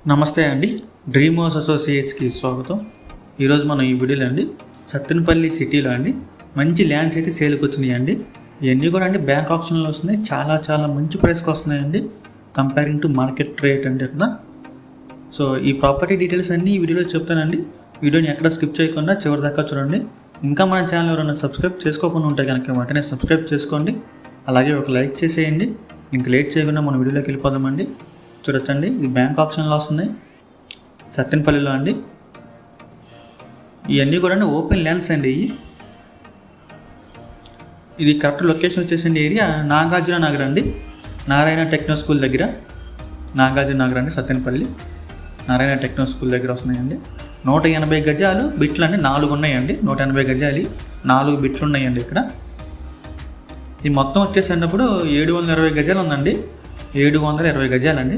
నమస్తే అండి. Dream house అసోసియేట్స్కి స్వాగతం. ఈరోజు మనం ఈ వీడియోలో అండి సత్తెనపల్లి సిటీలో అండి మంచి ల్యాండ్స్ అయితే సేల్కి వచ్చినాయి అండి. ఇవన్నీ కూడా అండి బ్యాంక్ ఆప్షన్లో వస్తున్నాయి. చాలా మంచి ప్రైస్కి వస్తున్నాయండి కంపేరింగ్ టు మార్కెట్ రేట్ అండి అక్కడ. సో ఈ ప్రాపర్టీ డీటెయిల్స్ అన్నీ ఈ వీడియోలో చెప్తానండి. వీడియోని ఎక్కడ స్కిప్ చేయకుండా చివరి దాకా చూడండి. ఇంకా మన ఛానల్ ఎవరైనా సబ్స్క్రైబ్ చేసుకోకుండా ఉంటే కనుక వెంటనే సబ్స్క్రైబ్ చేసుకోండి. అలాగే ఒక లైక్ చేసేయండి. ఇంక లేట్ చేయకుండా మన వీడియోలోకి వెళ్ళిపోదామండి. చూడొచ్చండి, ఇది బ్యాంక్ ఆప్షన్లో వస్తుంది సత్తెనపల్లిలో అండి. ఇవన్నీ కూడా ఓపెన్ ల్యాండ్స్ అండి. ఇది కరెక్ట్ లొకేషన్ వచ్చేసండి ఏరియా నాగార్జున నగర్ అండి. నారాయణ టెక్నో స్కూల్ దగ్గర నాగార్జున నగర్ అండి. సత్తెనపల్లి నారాయణ టెక్నో స్కూల్ దగ్గర వస్తున్నాయండి. 180 గజాలు బిట్లు అండి 4 ఉన్నాయండి. 180 గజాలు 4 బిట్లు ఉన్నాయండి ఇక్కడ. ఇది మొత్తం వచ్చేసినప్పుడు 720 గజాలు ఉందండి. 720 గజాలండి.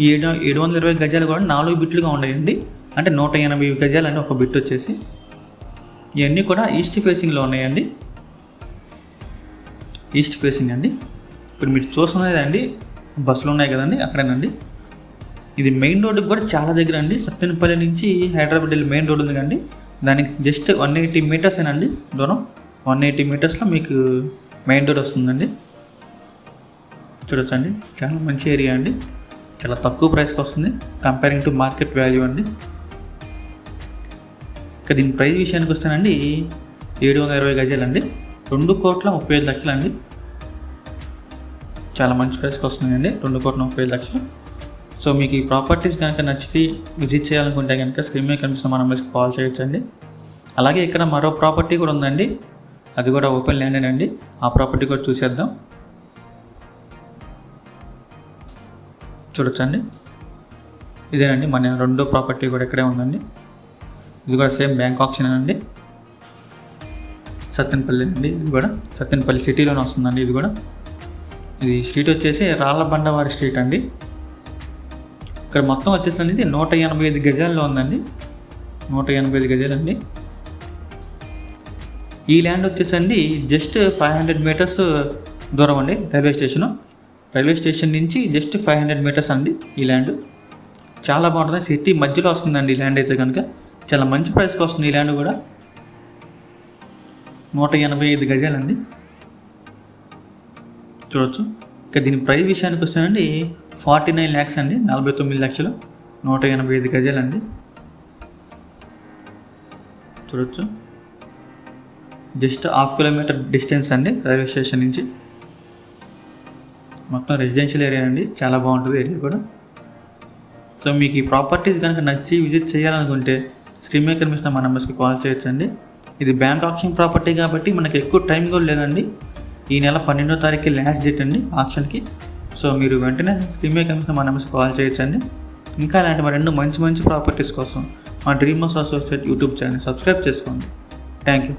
ఈ 720 గజాలు కూడా 4 బిట్లుగా ఉన్నాయండి. అంటే 180 గజాలండి ఒక బిట్ వచ్చేసి. ఇవన్నీ కూడా ఈస్ట్ ఫేసింగ్లో ఉన్నాయండి. ఈస్ట్ ఫేసింగ్ అండి. ఇప్పుడు మీరు చూస్తున్నది అండి బస్సులు ఉన్నాయి కదండి, అక్కడేనండి. ఇది మెయిన్ రోడ్డుకి కూడా చాలా దగ్గర అండి. సత్తెనపల్లి నుంచి హైదరాబాద్ వెళ్ళి మెయిన్ రోడ్ ఉంది కండి, దానికి జస్ట్ 180 మీటర్స్ అండి దూరం. 180 మీటర్స్లో మీకు మెయిన్ రోడ్ వస్తుందండి. చూడొచ్చండి, చాలా మంచి ఏరియా అండి. చాలా తక్కువ ప్రైస్కి వస్తుంది కంపేరింగ్ టు మార్కెట్ వాల్యూ అండి. ఇక దీని ప్రైస్ విషయానికి వస్తానండి 720 గజాలండి. 2,35,00,000 అండి. చాలా మంచి ప్రైస్కి వస్తుందండి. 2,35,00,000. సో మీకు ఈ ప్రాపర్టీస్ కనుక నచ్చితే విజిట్ చేయాలనుకుంటే కనుక స్క్రీన్ మీద కనిపిస్తున్న మన నెంబర్స్కి కాల్ చేయొచ్చండి. అలాగే ఇక్కడ మరో ప్రాపర్టీ కూడా ఉందండి, అది కూడా ఓపెన్ ల్యాండ్ అండి. ఆ ప్రాపర్టీ కూడా చూసేద్దాం. చూడొచ్చండి, ఇదేనండి మన రెండో ప్రాపర్టీ కూడా ఇక్కడే ఉందండి. ఇది కూడా సేమ్ బ్యాంక్ ఆప్షన్ అండి. సత్తెనపల్లి అండి. ఇది కూడా సత్తెనపల్లి సిటీలోనే వస్తుందండి. ఇది స్ట్రీట్ వచ్చేసి రాళ్ళబండవారి స్ట్రీట్ అండి. ఇక్కడ మొత్తం వచ్చేసి ఇది 185 గజాల్లో ఉందండి. 185 గజాలండి. ఈ ల్యాండ్ వచ్చేసండి జస్ట్ 500 మీటర్స్ దూరం అండి రైల్వే స్టేషన్ నుంచి జస్ట్ 500 మీటర్స్ అండి ఈ ల్యాండ్. చాలా బాగుంటుంది. సిటీ మధ్యలో వస్తుందండి ఈ ల్యాండ్ అయితే కనుక. చాలా మంచి ప్రైస్కి వస్తుంది ఈ ల్యాండ్ కూడా. 185 గజాలండి. చూడవచ్చు. ఇక దీని ప్రైస్ విషయానికి వస్తానండి 49 lakhs అండి. 49 లక్షలు. 185 గజాలండి. చూడవచ్చు, జస్ట్ 1/2 కిలోమీటర్ డిస్టెన్స్ అండి రైల్వే స్టేషన్ నుంచి. మొత్తం రెసిడెన్షియల్ ఏరియా అండి. చాలా బాగుంటుంది ఏరియా కూడా. సో మీకు ఈ ప్రాపర్టీస్ కనుక నచ్చి విజిట్ చేయాలనుకుంటే స్క్రీన్ మీద కనిపిస్తున్న మా నెంబర్స్కి కాల్ చేయొచ్చండి. ఇది బ్యాంక్ ఆప్షన్ ప్రాపర్టీ కాబట్టి మనకి ఎక్కువ టైం కూడా లేదండి. ఈ నెల 12వ తారీఖు లాస్ట్ డేట్ అండి ఆప్షన్కి. సో మీరు వెంటనే స్క్రీన్ మీద కనిపిస్తున్న మా నెంబర్స్కి కాల్ చేయొచ్చండి. ఇంకా ఇలాంటి మరెన్నో మంచి ప్రాపర్టీస్ కోసం మా dream house associate YouTube channel subscribe చేసుకోండి. Thank you.